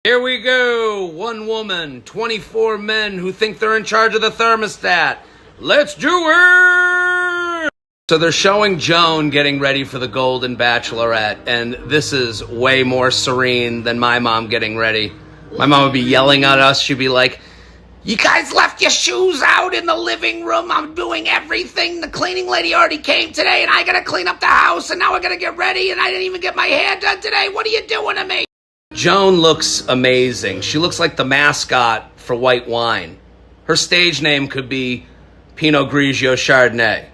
Here we go. 1 woman, 24 men who think they're in charge of the thermostat. Let's do it! So they're showing Joan getting ready for the Golden Bachelorette, and this is way more serene than my mom getting ready. My mom would be yelling at us. She'd be like, "You guys left your shoes out in the living room. I'm doing everything. The cleaning lady already came today, and I gotta clean up the house, and now I gotta get ready, and I didn't even get my hair done today. What are you doing to me?" Joan looks amazing. She looks like the mascot for white wine. Her stage name could be Pinot Grigio Chardonnay.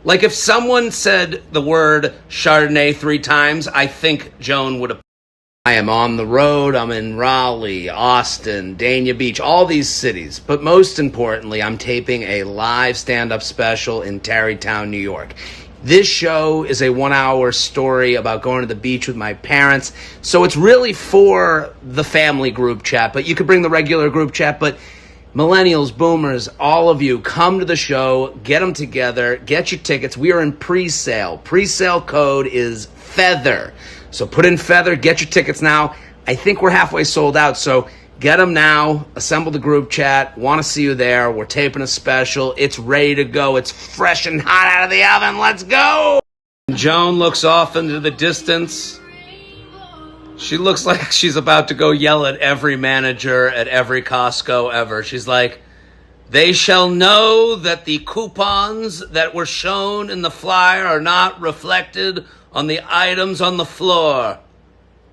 Like if someone said the word Chardonnay 3 times, I think Joan would have. I am on the road. I'm in Raleigh, Austin, Dania Beach, all these cities. But most importantly, I'm taping a live stand-up special in Tarrytown, New York. This show is a 1-hour story about going to the beach with my parents. So it's really for the family group chat, but you could bring the regular group chat. But millennials, boomers, all of you, come to the show, get them together, get your tickets. We are in pre-sale. Pre-sale code is FEATHER. So put in FEATHER, get your tickets now. I think we're halfway sold out, so get them now. Assemble the group chat. Want to see you there. We're taping a special. It's ready to go. It's fresh and hot out of the oven. Let's go! Joan looks off into the distance. She looks like she's about to go yell at every manager at every Costco ever. She's like, "They shall know that the coupons that were shown in the flyer are not reflected on the items on the floor.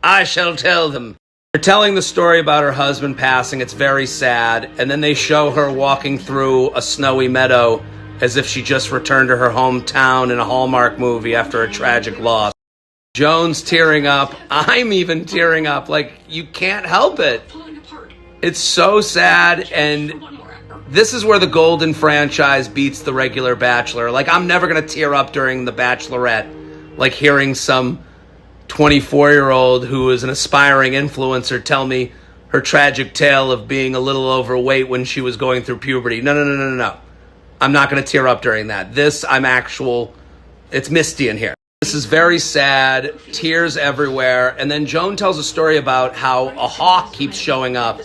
I shall tell them." They're telling the story about her husband passing. It's very sad. And then they show her walking through a snowy meadow as if she just returned to her hometown in a Hallmark movie after a tragic loss. Joan's tearing up. I'm even tearing up. Like, you can't help it. It's so sad. And this is where the Golden franchise beats the regular Bachelor. Like, I'm never going to tear up during the Bachelorette. Like hearing some 24-year-old who is an aspiring influencer tell me her tragic tale of being a little overweight when she was going through puberty. No. I'm not going to tear up during that. It's misty in here. This is very sad, tears everywhere. And then Joan tells a story about how a hawk keeps showing up.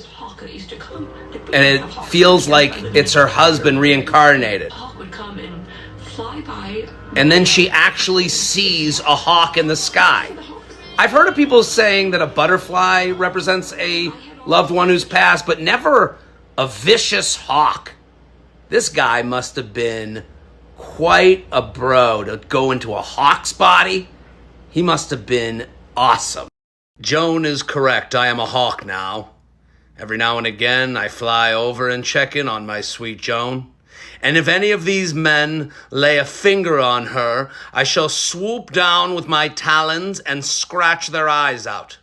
And it feels like it's her husband reincarnated. And then she actually sees a hawk in the sky. I've heard of people saying that a butterfly represents a loved one who's passed, but never a vicious hawk. This guy must have been quite a bro to go into a hawk's body. He must have been awesome. Joan is correct. I am a hawk now. Every now and again, I fly over and check in on my sweet Joan. And if any of these men lay a finger on her, I shall swoop down with my talons and scratch their eyes out.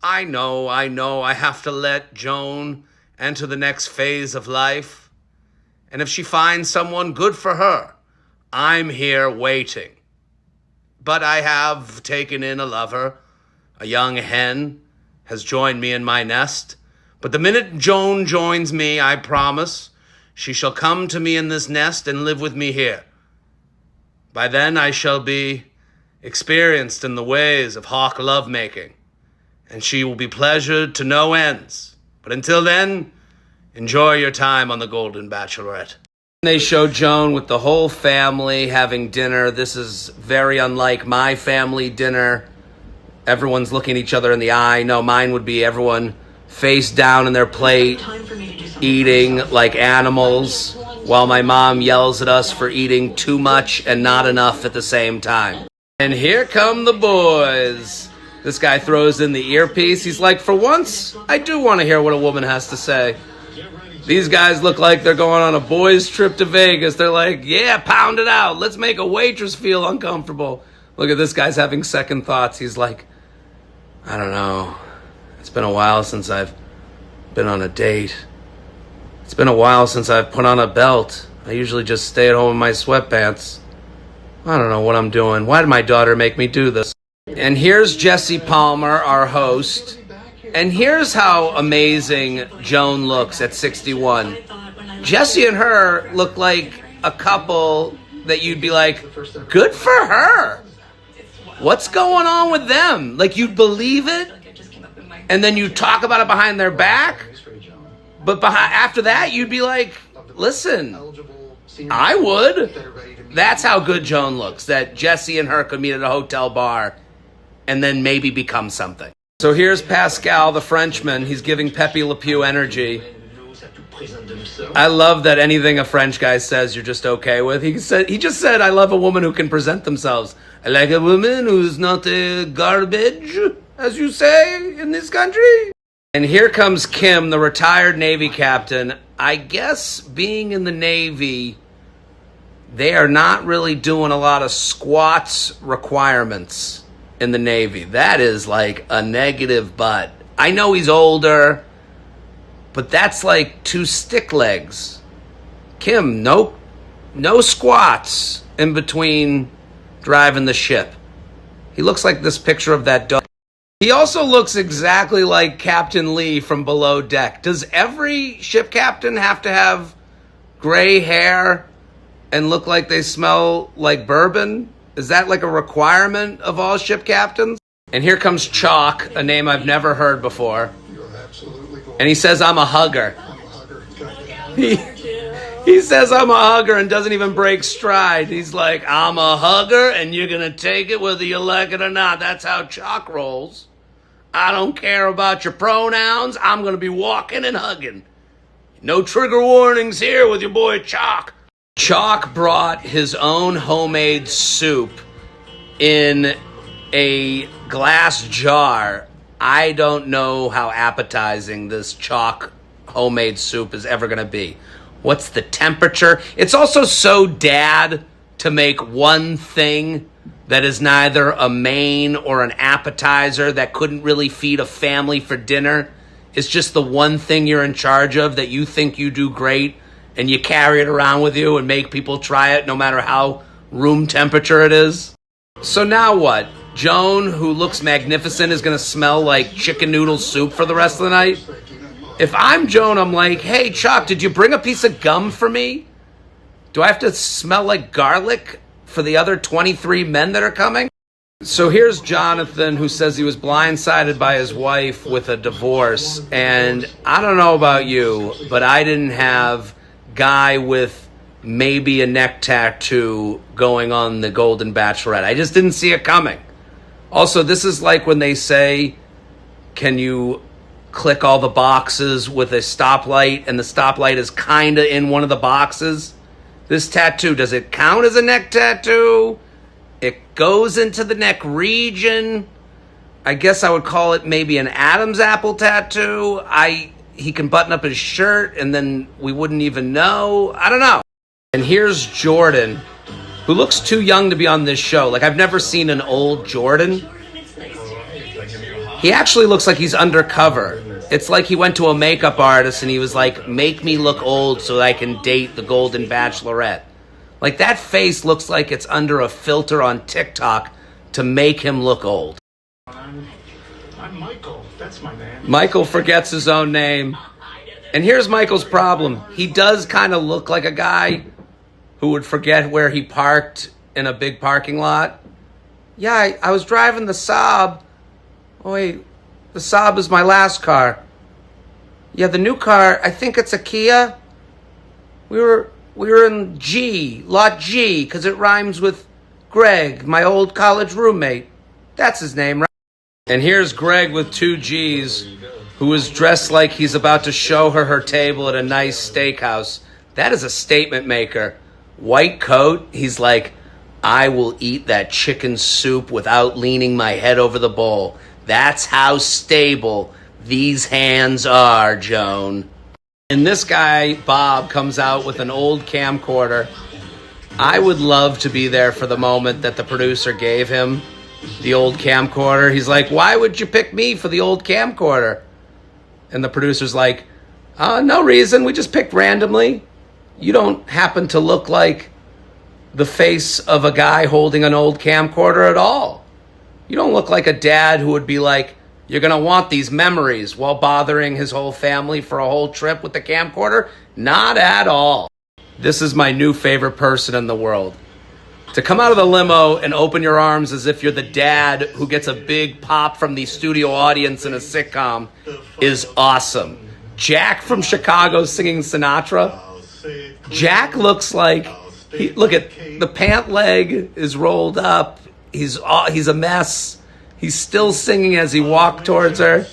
I know, I have to let Joan enter the next phase of life. And if she finds someone, good for her. I'm here waiting. But I have taken in a lover. A young hen has joined me in my nest. But the minute Joan joins me, I promise, she shall come to me in this nest and live with me here. By then I shall be experienced in the ways of hawk lovemaking, and she will be pleasured to no ends. But until then, enjoy your time on the Golden Bachelorette. They show Joan with the whole family having dinner. This is very unlike my family dinner. Everyone's looking each other in the eye. No, mine would be everyone face down in their plate, eating like animals, while my mom yells at us for eating too much and not enough at the same time. And here come the boys. This guy throws in the earpiece. He's like, for once, I do want to hear what a woman has to say. These guys look like they're going on a boys' trip to Vegas. They're like, yeah, pound it out. Let's make a waitress feel uncomfortable. Look at this guy's having second thoughts. He's like, I don't know. It's been a while since I've been on a date. It's been a while since I've put on a belt. I usually just stay at home in my sweatpants. I don't know what I'm doing. Why did my daughter make me do this? And here's Jesse Palmer, our host. And here's how amazing Joan looks at 61. Jesse and her look like a couple that you'd be like, good for her. What's going on with them? Like, you'd believe it? and then you talk about it behind their back, but after that, you'd be like, listen, I would. That's how good Joan looks, that Jesse and her could meet at a hotel bar and then maybe become something. So here's Pascal, the Frenchman. He's giving Pepe Le Pew energy. I love that anything a French guy says, you're just okay with. He just said, I love a woman who can present themselves. I like a woman who's not a garbage, as you say in this country. And here comes Kim, the retired Navy captain. I guess being in the Navy, they are not really doing a lot of squats requirements in the Navy. That is like a negative butt. I know he's older, but that's like 2 stick legs. Kim, no squats in between driving the ship. He looks like this picture of that dog. He also looks exactly like Captain Lee from Below Deck. Does every ship captain have to have gray hair and look like they smell like bourbon? Is that like a requirement of all ship captains? And here comes Chalk, a name I've never heard before. And he says, I'm a hugger. He says I'm a hugger and doesn't even break stride. He's like, I'm a hugger and you're going to take it whether you like it or not. That's how Chalk rolls. I don't care about your pronouns. I'm going to be walking and hugging. No trigger warnings here with your boy Chalk. Chalk brought his own homemade soup in a glass jar. I don't know how appetizing this Chalk homemade soup is ever going to be. What's the temperature? It's also so dad to make one thing that is neither a main or an appetizer that couldn't really feed a family for dinner. It's just the one thing you're in charge of that you think you do great, and you carry it around with you and make people try it no matter how room temperature it is. So now what? Joan, who looks magnificent, is going to smell like chicken noodle soup for the rest of the night? If I'm Joan, I'm like, hey, Chuck, did you bring a piece of gum for me? Do I have to smell like garlic for the other 23 men that are coming? So here's Jonathan, who says he was blindsided by his wife with a divorce. And I don't know about you, but I didn't have guy with maybe a neck tattoo going on the Golden Bachelorette. I just didn't see it coming. Also, this is like when they say, can you click all the boxes with a stoplight, and the stoplight is kind of in one of the boxes? This tattoo, does it count as a neck tattoo? It goes into the neck region. I guess I would call it maybe an Adam's apple tattoo. He can button up his shirt and then we wouldn't even know. I don't know. And here's Jordan, who looks too young to be on this show. Like, I've never seen an old Jordan. He actually looks like he's undercover. It's like he went to a makeup artist and he was like, make me look old so that I can date the Golden Bachelorette. Like, that face looks like it's under a filter on TikTok to make him look old. I'm Michael. That's my name. Michael forgets his own name. And here's Michael's problem. He does kind of look like a guy who would forget where he parked in a big parking lot. Yeah, I was driving the Saab. Oh, wait. The Saab is my last car. Yeah, the new car, I think it's a Kia. We were in G, lot G, because it rhymes with Greg, my old college roommate. That's his name, right? And here's Greg with 2 G's, who is dressed like he's about to show her table at a nice steakhouse. That is a statement maker. White coat, he's like, I will eat that chicken soup without leaning my head over the bowl. That's how stable these hands are, Joan. And this guy, Bob, comes out with an old camcorder. I would love to be there for the moment that the producer gave him the old camcorder. He's like, why would you pick me for the old camcorder? And the producer's like, no reason. We just picked randomly. You don't happen to look like the face of a guy holding an old camcorder at all. You don't look like a dad who would be like, you're going to want these memories while bothering his whole family for a whole trip with the camcorder. Not at all. This is my new favorite person in the world. To come out of the limo and open your arms as if you're the dad who gets a big pop from the studio audience in a sitcom is awesome. Jack from Chicago singing Sinatra. Jack looks like, look at the pant leg is rolled up. He's a mess. He's still singing as he walked towards her.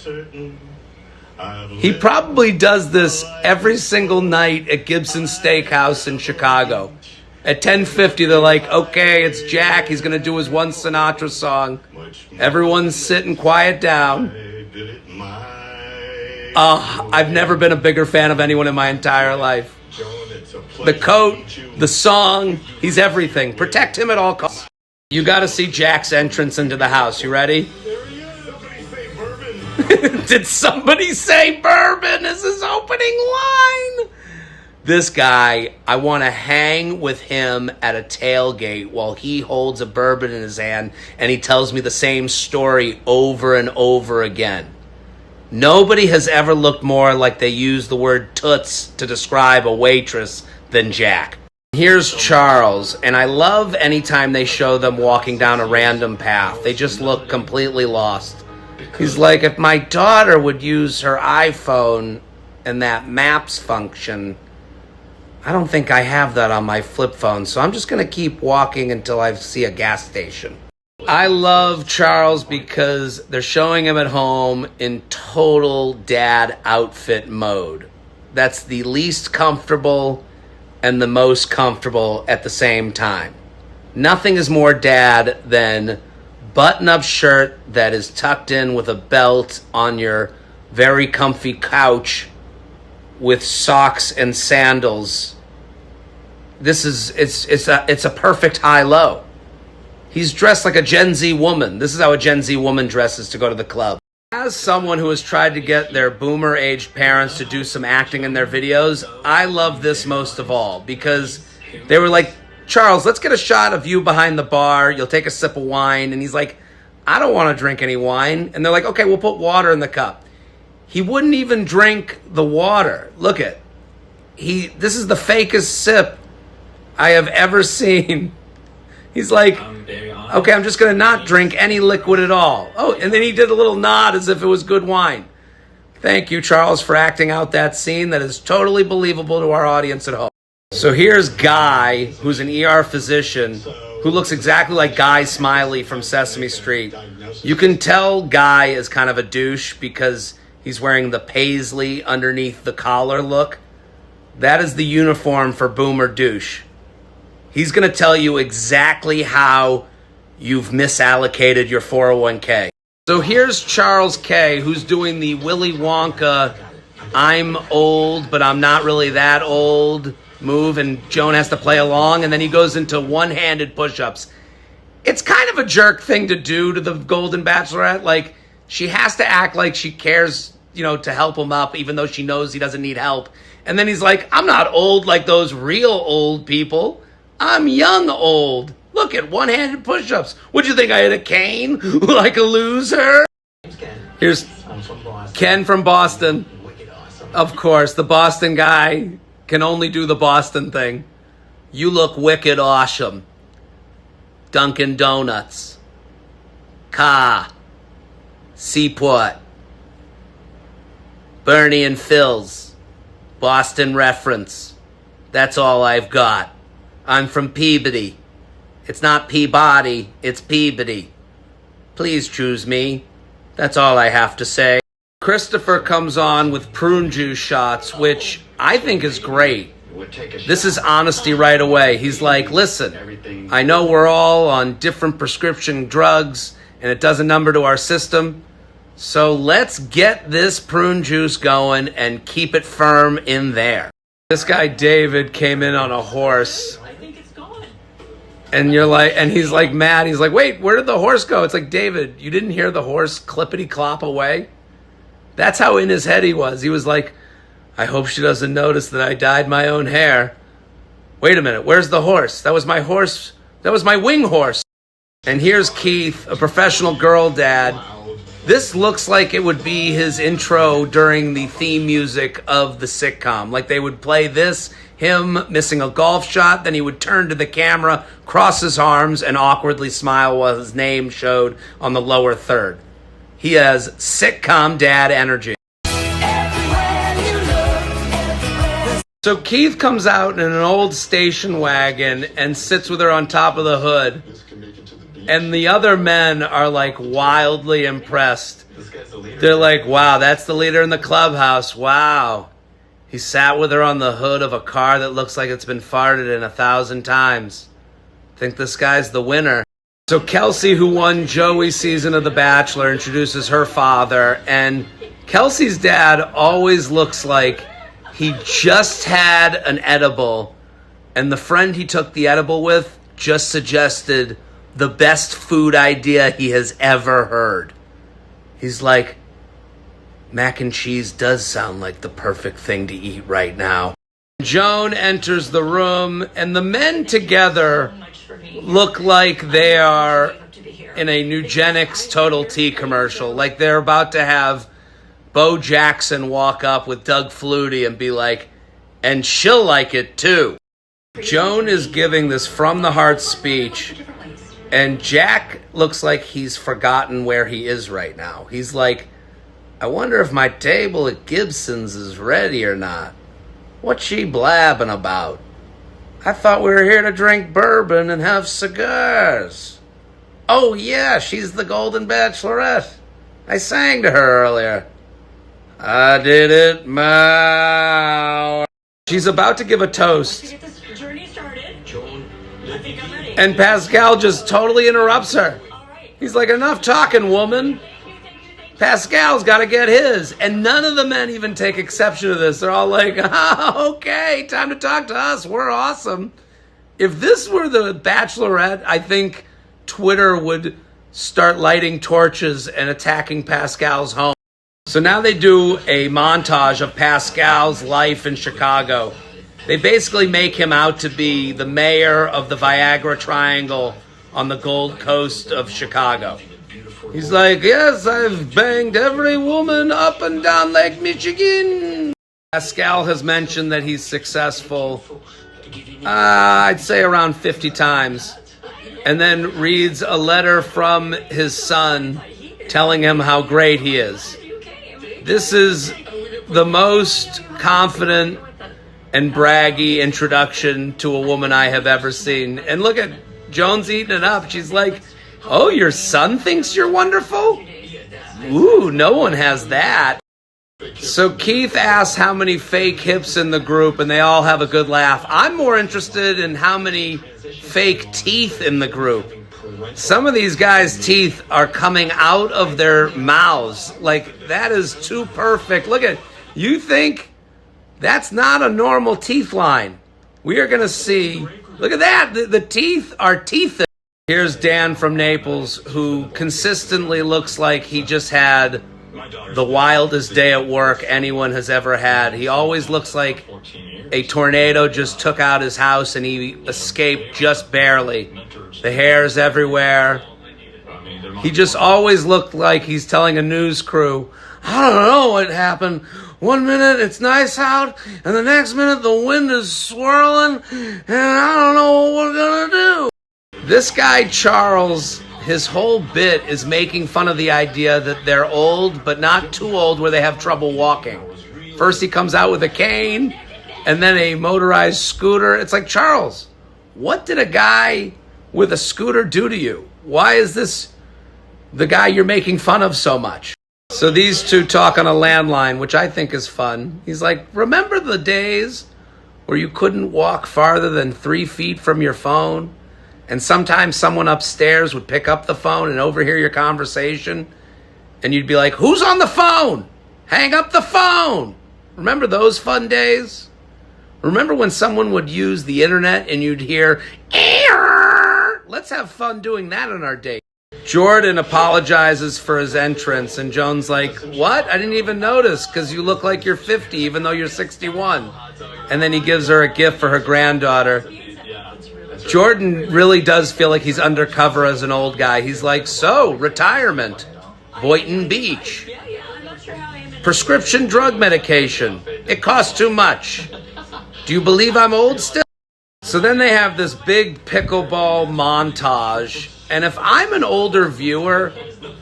He probably does this every single night at Gibson's Steakhouse in Chicago. At 10:50, they're like, okay, it's Jack. He's going to do his one Sinatra song. Everyone's sitting quiet down. I've never been a bigger fan of anyone in my entire life. The coat, the song, he's everything. Protect him at all costs. You got to see Jack's entrance into the house. You ready? Did somebody say bourbon is his opening line? This guy, I want to hang with him at a tailgate while he holds a bourbon in his hand and he tells me the same story over and over again. Nobody has ever looked more like they use the word toots to describe a waitress than Jack. Here's Charles, and I love anytime they show them walking down a random path. They just look completely lost. He's like, if my daughter would use her iPhone and that maps function, I don't think I have that on my flip phone, so I'm just going to keep walking until I see a gas station. I love Charles because they're showing him at home in total dad outfit mode. That's the least comfortable and the most comfortable at the same time. Nothing is more dad than button-up shirt that is tucked in with a belt on your very comfy couch with socks and sandals. It's a perfect high-low. He's dressed like a Gen Z woman. This is how a Gen Z woman dresses to go to the club. As someone who has tried to get their boomer-aged parents to do some acting in their videos, I love this most of all because they were like, Charles, let's get a shot of you behind the bar. You'll take a sip of wine. And he's like, I don't want to drink any wine. And they're like, okay, we'll put water in the cup. He wouldn't even drink the water. Look at, this is the fakest sip I have ever seen. He's like, okay, I'm just going to not drink any liquid at all. Oh, and then he did a little nod as if it was good wine. Thank you, Charles, for acting out that scene that is totally believable to our audience at home. So here's Guy, who's an ER physician, who looks exactly like Guy Smiley from Sesame Street. You can tell Guy is kind of a douche because he's wearing the paisley underneath the collar look. That is the uniform for boomer douche. He's going to tell you exactly how you've misallocated your 401k. So here's Charles K., who's doing the Willy Wonka, I'm old, but I'm not really that old move, and Joan has to play along, and then he goes into one-handed push-ups. It's kind of a jerk thing to do to the Golden Bachelorette. Like, she has to act like she cares, to help him up, even though she knows he doesn't need help. And then he's like, I'm not old like those real old people. I'm young old. Look at one-handed push-ups. What'd you think, I had a cane? Like a loser? Here's Ken from Boston. Of course, the Boston guy can only do the Boston thing. You look wicked awesome. Dunkin' Donuts. Car. Seaport. Bernie and Phil's. Boston reference. That's all I've got. I'm from Peabody. It's not Peabody, it's Peabody. Please choose me. That's all I have to say. Christopher comes on with prune juice shots, which I think is great. This is honesty right away. He's like, listen, I know we're all on different prescription drugs and it does a number to our system. So let's get this prune juice going and keep it firm in there. This guy David came in on a horse. And you're like, and he's like mad. He's like, wait, where did the horse go? It's like, David, you didn't hear the horse clippity clop away? That's how in his head he was. He was like, I hope she doesn't notice that I dyed my own hair. Wait a minute, where's the horse? That was my horse. That was my wing horse. And here's Keith, a professional girl dad. This looks like it would be his intro during the theme music of the sitcom. Like they would play this, him missing a golf shot. Then he would turn to the camera, cross his arms, and awkwardly smile while his name showed on the lower third. He has sitcom dad energy. So Keith comes out in an old station wagon and sits with her on top of the hood. And the other men are like wildly impressed. They're like, wow, that's the leader in the clubhouse. Wow. He sat with her on the hood of a car that looks like it's been farted in 1,000 times. Think this guy's the winner. So Kelsey, who won Joey's season of The Bachelor, introduces her father. And Kelsey's dad always looks like he just had an edible, and the friend he took the edible with just suggested the best food idea he has ever heard. He's like, mac and cheese does sound like the perfect thing to eat right now. Joan enters the room, and the men together look like they are in a Nugenics Total Tea commercial, like they're about to have Bo Jackson walk up with Doug Flutie and be like, and she'll like it too. Joan is giving this from the heart speech, and Jack looks like he's forgotten where he is right now. He's like, I wonder if my table at Gibson's is ready or not. What's she blabbing about? I thought we were here to drink bourbon and have cigars. Oh yeah, she's the Golden Bachelorette. I sang to her earlier. I did it my... She's about to give a toast. And Pascal just totally interrupts her. He's like, enough talking, woman. Pascal's got to get his. And none of the men even take exception to this. They're all like, oh, okay, time to talk to us. We're awesome. If this were the Bachelorette, I think Twitter would start lighting torches and attacking Pascal's home. So now they do a montage of Pascal's life in Chicago. They basically make him out to be the mayor of the Viagra Triangle on the Gold Coast of Chicago. He's like, yes, I've banged every woman up and down Lake Michigan. Pascal has mentioned that he's successful, I'd say around 50 times, and then reads a letter from his son telling him how great he is. This is the most confident and braggy introduction to a woman I have ever seen. And look at Joan's eating it up. She's like, oh, your son thinks you're wonderful? Ooh, no one has that. So Keith asks how many fake hips in the group, and they all have a good laugh. I'm more interested in how many fake teeth in the group. Some of these guys' teeth are coming out of their mouths. Like, that is too perfect. Look at, you think that's not a normal teeth line. We are going to see, look at that. The teeth are teeth. Here's Dan from Naples, who consistently looks like he just had the wildest day at work anyone has ever had. He always looks like a tornado just took out his house and he escaped just barely. The hair's everywhere. He just always looked like he's telling a news crew, I don't know what happened. 1 minute it's nice out, and the next minute the wind is swirling, and I don't know what we're gonna do. This guy, Charles, his whole bit is making fun of the idea that they're old, but not too old where they have trouble walking. First he comes out with a cane, and then a motorized scooter. It's like, Charles, what did a guy with a scooter do to you? Why is this the guy you're making fun of so much? So these two talk on a landline, which I think is fun. He's like, remember the days where you couldn't walk farther than 3 feet from your phone? And sometimes someone upstairs would pick up the phone and overhear your conversation. And you'd be like, who's on the phone? Hang up the phone. Remember those fun days? Remember when someone would use the internet and you'd hear, Ear! Let's have fun doing that on our date. Jordan apologizes for his entrance, and Joan's like, what? I didn't even notice, because you look like you're 50, even though you're 61. And then he gives her a gift for her granddaughter. Jordan really does feel like he's undercover as an old guy. He's like, so, retirement, Boynton Beach, prescription drug medication, it costs too much. Do you believe I'm old still? So then they have this big pickleball montage. And if I'm an older viewer,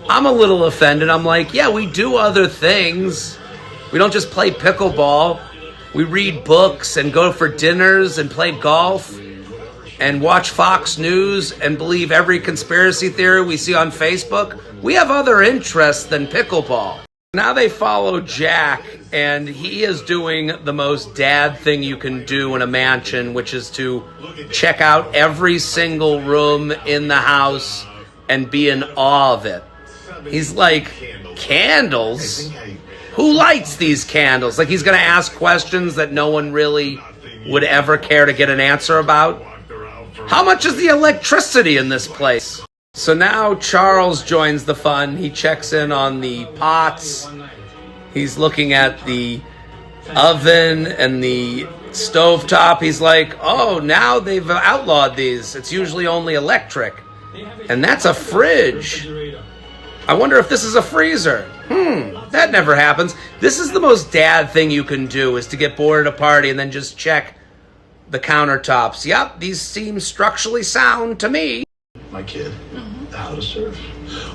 I'm a little offended. I'm like, yeah, we do other things. We don't just play pickleball. We read books and go for dinners and play golf and watch Fox News and believe every conspiracy theory we see on Facebook. We have other interests than pickleball. Now they follow Jack, and he is doing the most dad thing you can do in a mansion, which is to check out every single room in the house and be in awe of it. He's like, candles? Who lights these candles? Like he's going to ask questions that no one really would ever care to get an answer about. How much is the electricity in this place? So now Charles joins the fun. He checks in on the pots. He's looking at the oven and the stovetop. He's like, oh, now they've outlawed these. It's usually only electric. And that's a fridge. I wonder if this is a freezer. That never happens. This is the most dad thing you can do, is to get bored at a party and then just check the countertops. Yep, these seem structurally sound to me. My kid, how to surf.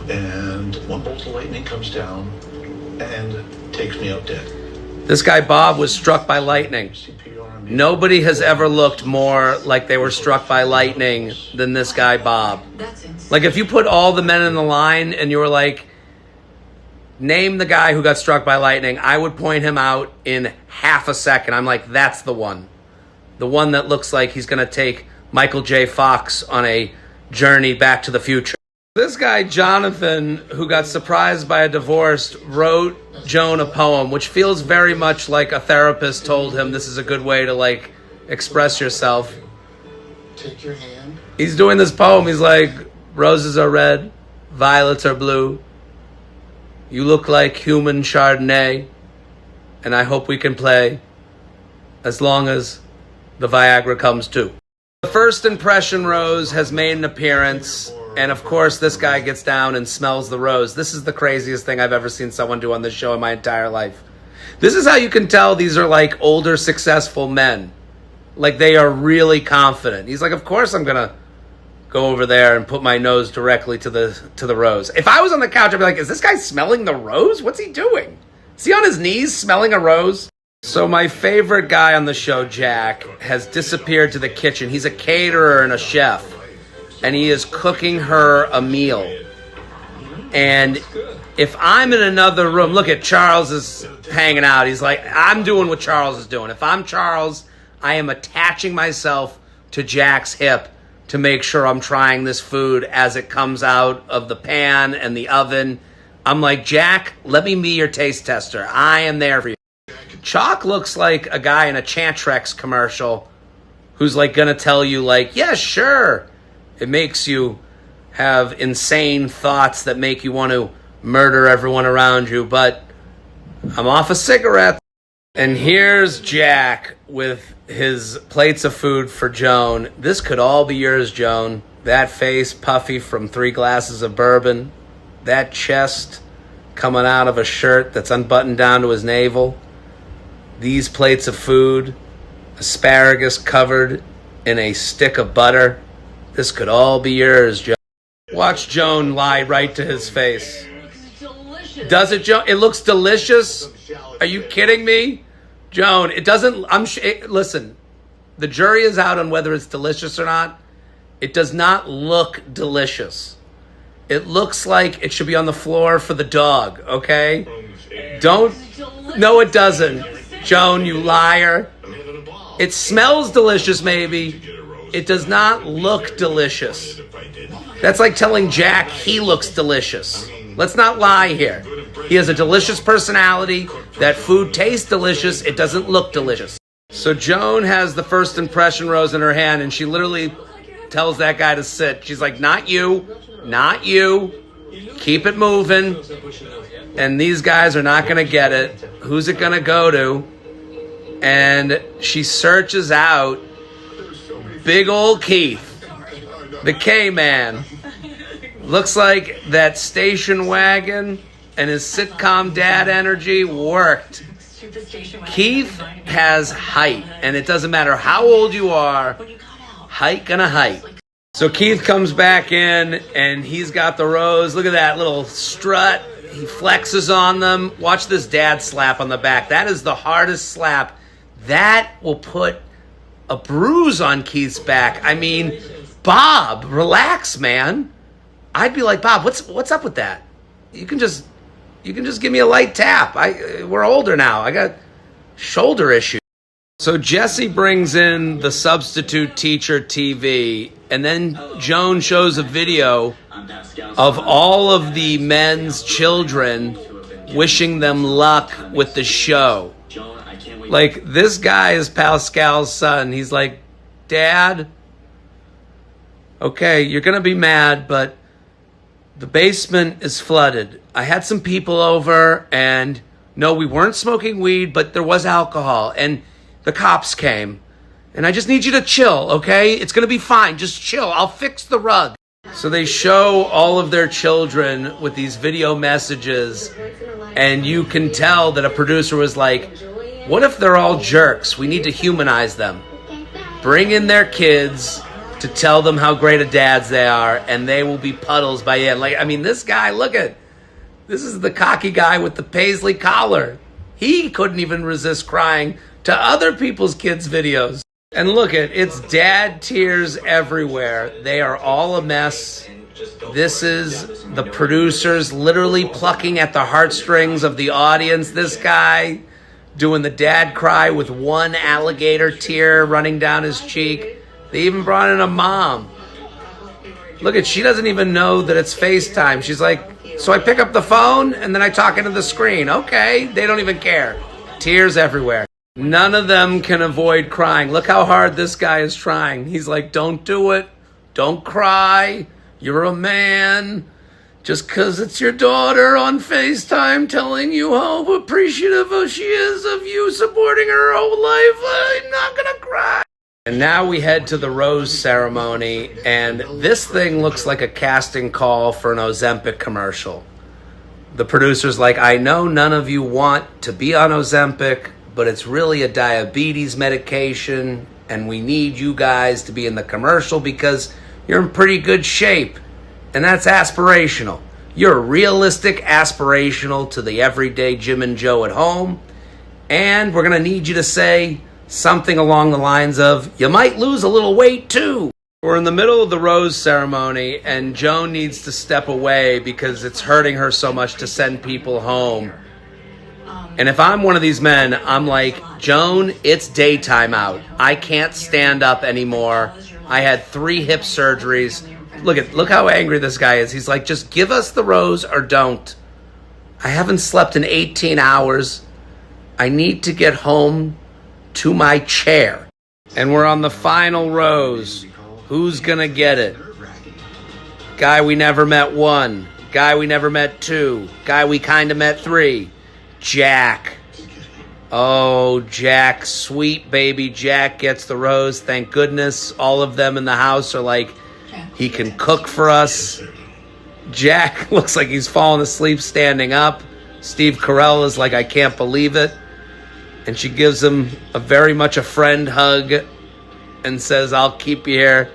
And one bolt of lightning comes down and takes me up dead. This guy Bob was struck by lightning. Nobody has ever looked more like they were struck by lightning than this guy Bob. Like if you put all the men in the line and you were like, name the guy who got struck by lightning, I would point him out in half a second. I'm like, that's the one. The one that looks like he's going to take Michael J. Fox on a journey back to the future. This guy, Jonathan, who got surprised by a divorce, wrote Joan a poem, which feels very much like a therapist told him this is a good way to, like, express yourself. Take your hand. He's doing this poem. He's like, roses are red, violets are blue. You look like human Chardonnay, and I hope we can play as long as the Viagra comes too. The first impression rose has made an appearance, and of course this guy gets down and smells the rose. This is the craziest thing I've ever seen someone do on this show in my entire life. This is how you can tell these are like older, successful men. Like they are really confident. He's like, of course I'm gonna go over there and put my nose directly to the rose. If I was on the couch, I'd be like, is this guy smelling the rose? What's he doing? Is he on his knees smelling a rose? So my favorite guy on the show, Jack, has disappeared to the kitchen. He's a caterer and a chef, and he is cooking her a meal. And if I'm in another room, look at Charles is hanging out. He's like, I'm doing what Charles is doing. If I'm Charles, I am attaching myself to Jack's hip to make sure I'm trying this food as it comes out of the pan and the oven. I'm like, Jack, let me be your taste tester. I am there for you. Chalk looks like a guy in a Chantrex commercial who's like going to tell you like, yeah, sure. It makes you have insane thoughts that make you want to murder everyone around you, but I'm off a cigarette. And here's Jack with his plates of food for Joan. This could all be yours, Joan. That face puffy from 3 glasses of bourbon. That chest coming out of a shirt that's unbuttoned down to his navel. These plates of food, asparagus covered in a stick of butter. This could all be yours, Joan. Watch Joan lie right to his face. Does it, Joan? It looks delicious? Are you kidding me? Joan, it doesn't... listen, the jury is out on whether it's delicious or not. It does not look delicious. It looks like it should be on the floor for the dog, okay? Don't... No, it doesn't. Joan, you liar. It smells delicious, maybe. It does not look delicious. That's like telling Jack he looks delicious. Let's not lie here. He has a delicious personality. That food tastes delicious. It doesn't look delicious. So Joan has the first impression rose in her hand, and she literally tells that guy to sit. She's like, not you. Not you. Keep it moving. And these guys are not going to get it. Who's it going to go to? And she searches out big old Keith, the K-Man. Looks like that station wagon and his sitcom dad energy worked. Keith has height, and it doesn't matter how old you are, height gonna height. So Keith comes back in, and he's got the rose. Look at that little strut. He flexes on them. Watch this dad slap on the back. That is the hardest slap. That will put a bruise on Keith's back. I mean, Bob, relax, man. I'd be like, Bob, what's up with that? You can just give me a light tap. We're older now. I got shoulder issues. So Jesse brings in the substitute teacher TV, and then Joan shows a video of all of the men's children wishing them luck with the show. Like, this guy is Pascal's son. He's like, Dad, okay, you're going to be mad, but the basement is flooded. I had some people over, and no, we weren't smoking weed, but there was alcohol, and the cops came. And I just need you to chill, okay? It's going to be fine. Just chill. I'll fix the rug. So they show all of their children with these video messages, and you can tell that a producer was like, what if they're all jerks? We need to humanize them. Bring in their kids to tell them how great of dads they are, and they will be puddles by the end. Like, I mean, this guy, look at, this is the cocky guy with the paisley collar. He couldn't even resist crying to other people's kids' videos. And look at, it's dad tears everywhere. They are all a mess. This is the producers literally plucking at the heartstrings of the audience. This guy doing the dad cry with one alligator tear running down his cheek. They even brought in a mom. Look at, she doesn't even know that it's FaceTime. She's like, so I pick up the phone and then I talk into the screen. Okay, they don't even care. Tears everywhere. None of them can avoid crying. Look how hard this guy is trying. He's like, don't do it. Don't cry. You're a man. Just because it's your daughter on FaceTime telling you how appreciative she is of you supporting her whole life, I'm not going to cry. And now we head to the rose ceremony, and this thing looks like a casting call for an Ozempic commercial. The producer's like, I know none of you want to be on Ozempic, but it's really a diabetes medication, and we need you guys to be in the commercial because you're in pretty good shape. And that's aspirational. You're realistic, aspirational to the everyday Jim and Joe at home. And we're going to need you to say something along the lines of, you might lose a little weight too. We're in the middle of the rose ceremony, and Joan needs to step away because it's hurting her so much to send people home. And if I'm one of these men, I'm like, Joan, it's daytime out. I can't stand up anymore. I had 3 hip surgeries. Look how angry this guy is. He's like, just give us the rose or don't. I haven't slept in 18 hours. I need to get home to my chair. And we're on the final rose. Who's gonna get it? Guy we never met 1. Guy we never met 2. Guy we kinda met 3. Jack. Oh, Jack, sweet baby Jack gets the rose. Thank goodness. All of them in the house are like, he can cook for us. Jack looks like he's falling asleep standing up. Steve Carell is like, I can't believe it. And she gives him a very much a friend hug and says, I'll keep you here.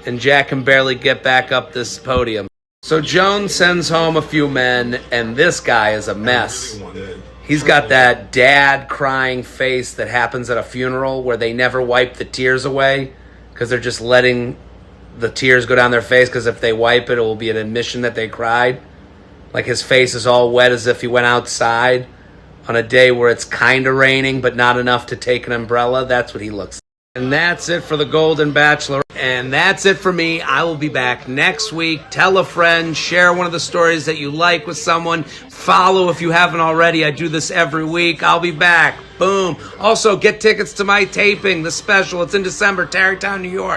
And Jack can barely get back up this podium. So Joan sends home a few men, and this guy is a mess. He's got that dad crying face that happens at a funeral where they never wipe the tears away because they're just letting the tears go down their face, because if they wipe it, it will be an admission that they cried. Like his face is all wet as if he went outside on a day where it's kind of raining but not enough to take an umbrella. That's what he looks like. And that's it for the Golden Bachelor. And that's it for me. I will be back next week. Tell a friend. Share one of the stories that you like with someone. Follow if you haven't already. I do this every week. I'll be back. Boom. Also, get tickets to my taping, the special. It's in December, Tarrytown, New York.